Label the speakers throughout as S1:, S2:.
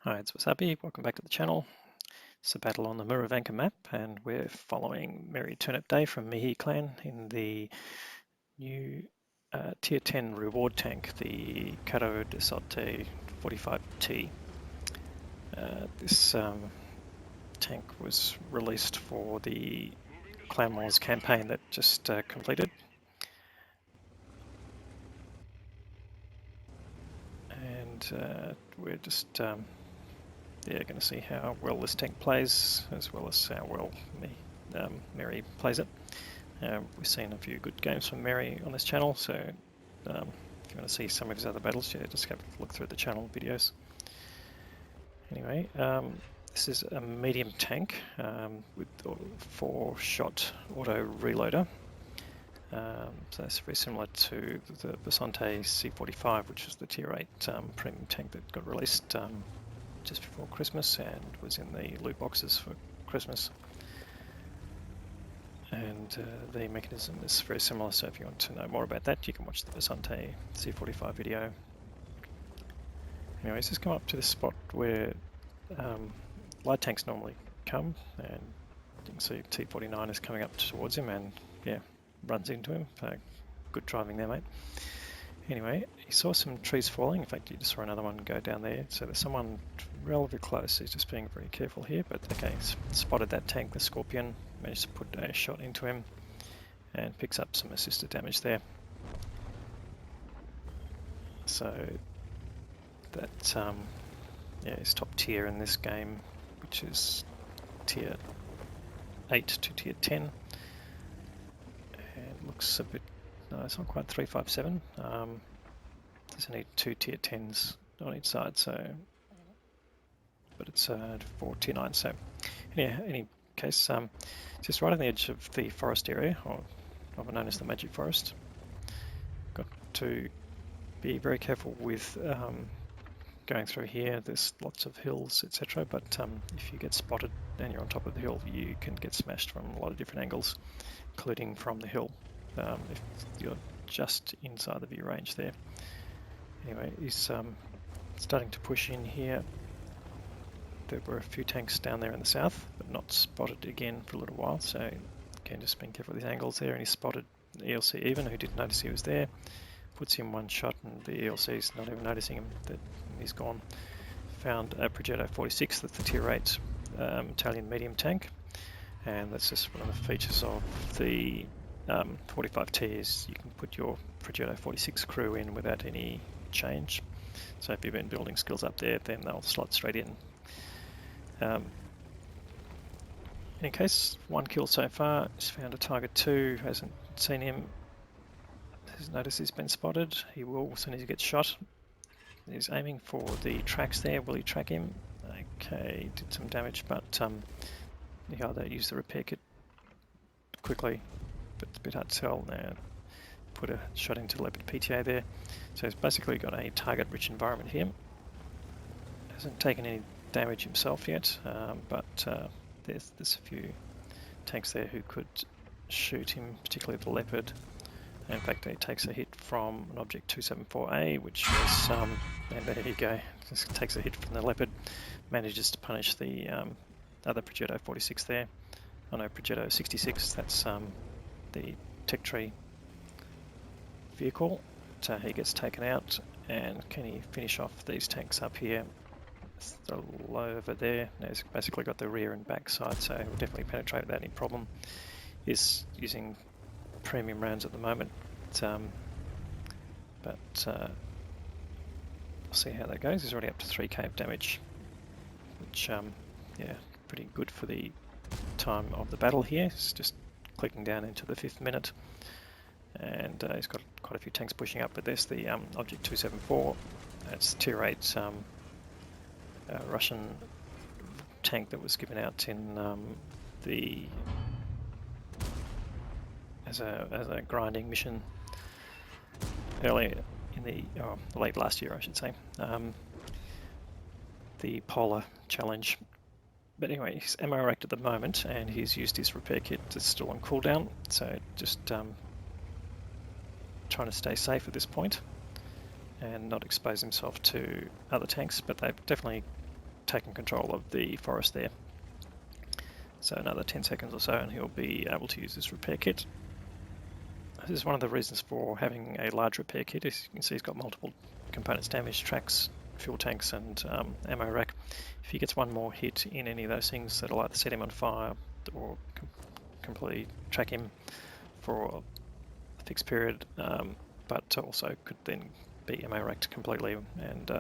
S1: Hi, it's Wasabi. Welcome back to the channel. It's a battle on the Murovanka map, and we're following MerryTurnipDay from Mihi clan in the new Tier 10 reward tank, the Carro de 45T. This tank was released for the Clan Wars campaign that just completed. And we're just going to see how well this tank plays, as well as how well Merry plays it. We've seen a few good games from Merry on this channel, so if you want to see some of his other battles, yeah, just have a look through the channel videos. Anyway, this is a medium tank with a 4-shot auto reloader. So that's very similar to the BADATTANKING C45, which is the Tier 8 premium tank that got released just before Christmas and was in the loot boxes for Christmas. And the mechanism is very similar, so if you want to know more about that, you can watch the BADATTANKING C45 video. Anyways, just come up to this spot where light tanks normally come, and you can see T49 is coming up towards him, and yeah, runs into him. Good driving there, mate. Anyway, he saw some trees falling. In fact, you just saw another one go down there. So there's someone relatively close. He's just being very careful here. But okay, spotted that tank, the Scorpion. Managed to put a shot into him and picks up some assisted damage there. So that is top tier in this game, which is tier 8 to tier 10. And looks a bit. No, it's not quite 357. There's only 2 tier 10s on each side, so but it's 4 tier 9. So any case, just right on the edge of the forest area, or often known as the Magic Forest. Got to be very careful with going through here. There's lots of hills, etc. But if you get spotted and you're on top of the hill, you can get smashed from a lot of different angles, including from the hill. If you're just inside the view range there. Anyway, he's starting to push in here. There were a few tanks down there in the south, but not spotted again for a little while, so again, just being careful with these angles there. And he spotted the ELC even, who didn't notice he was there. Puts him one shot, and the ELC's not even noticing him, that he's gone. Found a Progetto 46, that's the Tier 8 Italian medium tank, and that's just one of the features of the 45T is you can put your Progetto 46 crew in without any change. So if you've been building skills up there, then they'll slot straight in. In any case, 1 kill so far. He's found a target 2, hasn't seen him. Has noticed he's been spotted. He will as soon as he gets shot. He's aiming for the tracks there. Will he track him? Okay, did some damage, but he either used the repair kit quickly, but it's a bit hard to tell now. Put a shot into Leopard PTA there. So he's basically got a target-rich environment here. Hasn't taken any damage himself yet, but there's a few tanks there who could shoot him, particularly the Leopard. In fact, he takes a hit from an Object 274A, which was, and there you go, just takes a hit from the Leopard, manages to punish the other Progetto 46 there. Oh no, Progetto 66, that's the Tech Tree vehicle. So he gets taken out, and can he finish off these tanks up here? It's the low over there. Now he's basically got the rear and back side, so he'll definitely penetrate without any problem. He's using premium rounds at the moment, but we'll see how that goes. He's already up to 3k of damage, which yeah, pretty good for the time of the battle here. He's just clicking down into the 5th minute, and he's got quite a few tanks pushing up, but there's the Object 274. That's Tier 8 Russian tank that was given out in as a grinding mission earlier in the late last year, I should say, the Polar Challenge. But anyway, he's ammo racked at the moment, and he's used his repair kit. It's still on cooldown, so just trying to stay safe at this point and not expose himself to other tanks. But they've definitely taken control of the forest there. So another 10 seconds or so and he'll be able to use this repair kit. This is one of the reasons for having a large repair kit. As you can see, he's got multiple components damaged: tracks, fuel tanks and ammo rack. If he gets one more hit in any of those things, that'll either set him on fire or completely track him for a fixed period, but also could then be ammo racked completely and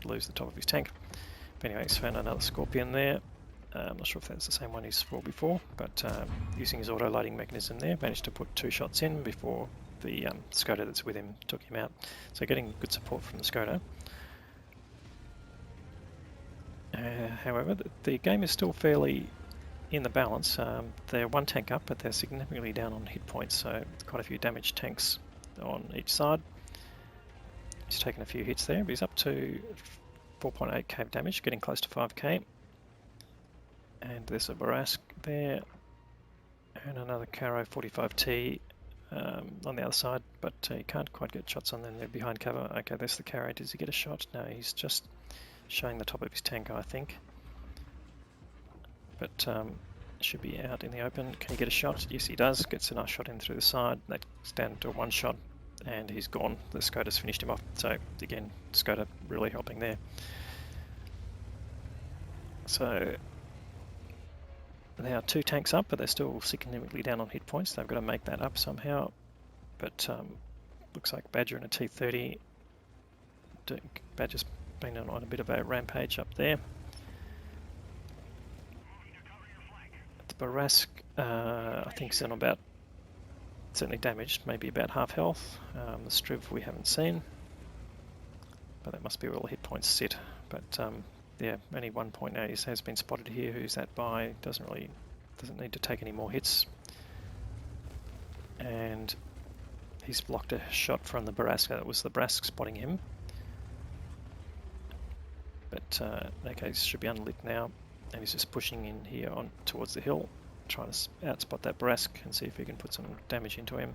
S1: lose the top of his tank. But anyway, he's found another Scorpion there. I'm not sure if that's the same one he's fought before, but using his auto-loading mechanism there, managed to put 2 shots in before the Skoda that's with him took him out. So getting good support from the Skoda. However, the game is still fairly in the balance. They're 1 tank up, but they're significantly down on hit points, so quite a few damaged tanks on each side. He's taken a few hits there, but he's up to 4.8k damage, getting close to 5k. And there's a Barask there, and another Carro 45T on the other side, but you can't quite get shots on them, they're behind cover. Okay, there's the Carro. Does he get a shot? No, he's just showing the top of his tank, I think. But should be out in the open. Can he get a shot? Yes, he does. Gets a nice shot in through the side. That's down to 1 shot, and he's gone. The Skoda's finished him off. So again, Skoda really helping there. So now 2 tanks up, but they're still significantly down on hit points. They've got to make that up somehow. But looks like Badger and a T30. Badger's been on a bit of a rampage up there. The Barask, I think, is on about, certainly damaged, maybe about half health. The Striv we haven't seen, but that must be where all the hit points sit. But yeah, only 1.8 has been spotted here. Who's that by? Doesn't need to take any more hits. And he's blocked a shot from the Barask. That was the Barask spotting him. But okay, this should be unlit now, and he's just pushing in here on towards the hill, trying to outspot that Barask and see if he can put some damage into him.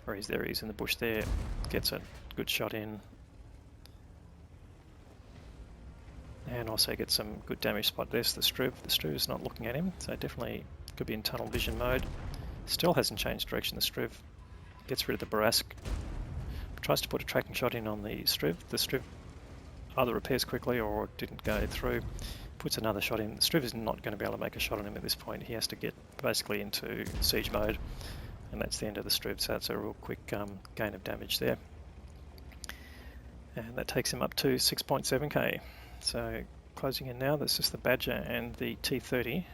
S1: Or he's there, he's in the bush there, gets a good shot in. And also get some good damage spot. There's the Striv. The Striv is not looking at him, so definitely could be in tunnel vision mode. Still hasn't changed direction, the Striv. Gets rid of the Barask. Tries to put a tracking shot in on the Striv. The Striv either repairs quickly or didn't go through. Puts another shot in. The Striv is not going to be able to make a shot on him at this point. He has to get basically into siege mode, and that's the end of the Striv, so it's a real quick gain of damage there. And that takes him up to 6.7k. So closing in now, there's just the Badger and the T30,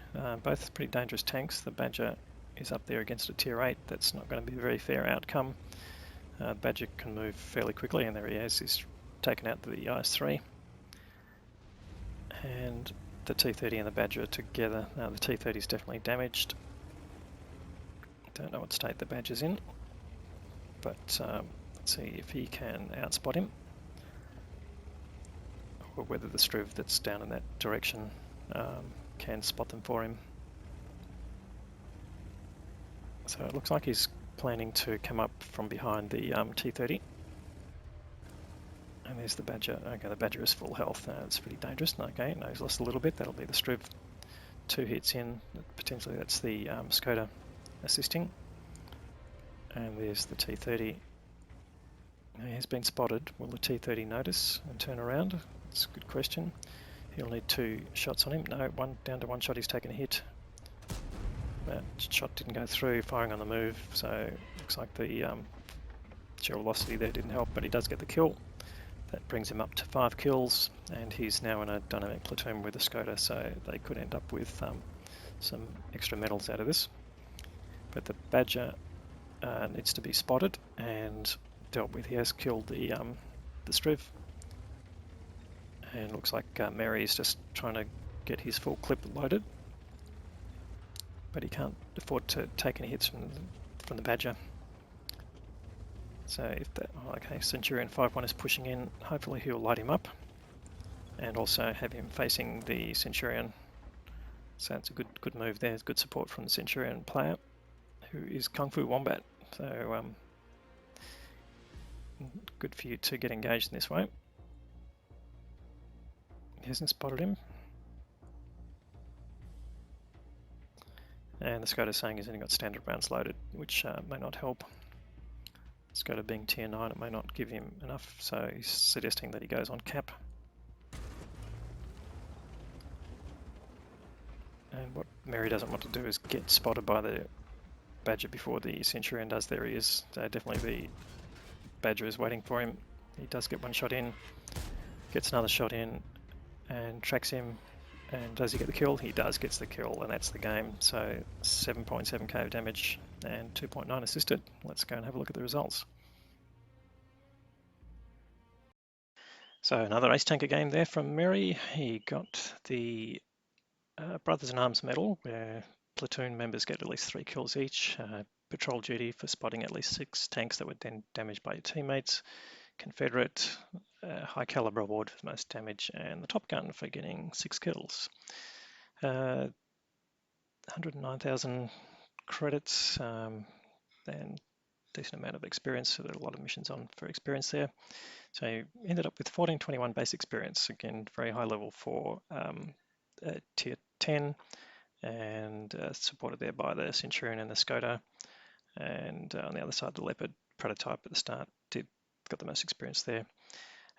S1: both pretty dangerous tanks. The Badger is up there against a tier 8, that's not going to be a very fair outcome. Badger can move fairly quickly, and there he is, he's taken out the IS-3. And the T30 and the Badger are together. Now the T30 is definitely damaged. Don't know what state the Badger's in, but let's see if he can outspot him, or whether the Striv that's down in that direction can spot them for him. So it looks like he's planning to come up from behind the T30. And there's the Badger. Okay, the Badger is full health. It's pretty dangerous. Okay, no, he's lost a little bit. That'll be the Striv. 2 hits in. Potentially that's the Skoda assisting. And there's the T30. He has been spotted. Will the T30 notice and turn around? That's a good question. He'll need 2 shots on him. No, down to 1 shot. He's taken a hit. That shot didn't go through. Firing on the move. So looks like the sheer velocity there didn't help, but he does get the kill. That brings him up to 5 kills, and he's now in a dynamic platoon with a Skoda, so they could end up with some extra medals out of this. But the Badger needs to be spotted and dealt with. He has killed the Striv, and looks like Merry is just trying to get his full clip loaded, but he can't afford to take any hits from the Badger. So if that, okay, Centurion 5-1 is pushing in, hopefully he'll light him up and also have him facing the Centurion. So it's a good move there. It's good support from the Centurion player, who is Kung Fu Wombat. So good for you to get engaged in this way. He hasn't spotted him. And the Skoda saying he's only got standard rounds loaded, which may not help. Skoda being tier 9, it may not give him enough, so he's suggesting that he goes on cap. And what Merry doesn't want to do is get spotted by the Badger before the Centurion does. There he is. Definitely the Badger is waiting for him. He does get one shot in, gets another shot in, and tracks him. And does he get the kill? He does, gets the kill, and that's the game. So 7.7k of damage and 2.9 assisted. Let's go and have a look at the results. So another ace tanker game there from Merry. He got the Brothers in Arms medal, where platoon members get at least 3 kills each. Patrol duty for spotting at least 6 tanks that were then damaged by your teammates. Confederate, high caliber award for the most damage, and the Top Gun for getting 6 kills. 109,000 credits, and decent amount of experience, so there are a lot of missions on for experience there. So you ended up with 1421 base experience, again very high level for tier 10, and supported there by the Centurion and the Skoda. And on the other side, the Leopard prototype at the start got the most experience there.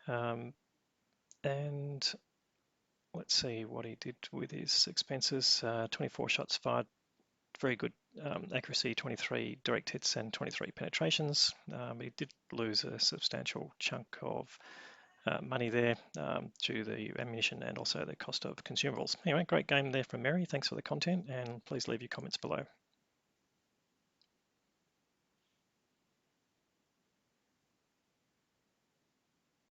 S1: And let's see what he did with his expenses. 24 shots fired, very good accuracy, 23 direct hits and 23 penetrations. He did lose a substantial chunk of money there due to the ammunition and also the cost of consumables. Anyway, great game there from Merry. Thanks for the content, and please leave your comments below.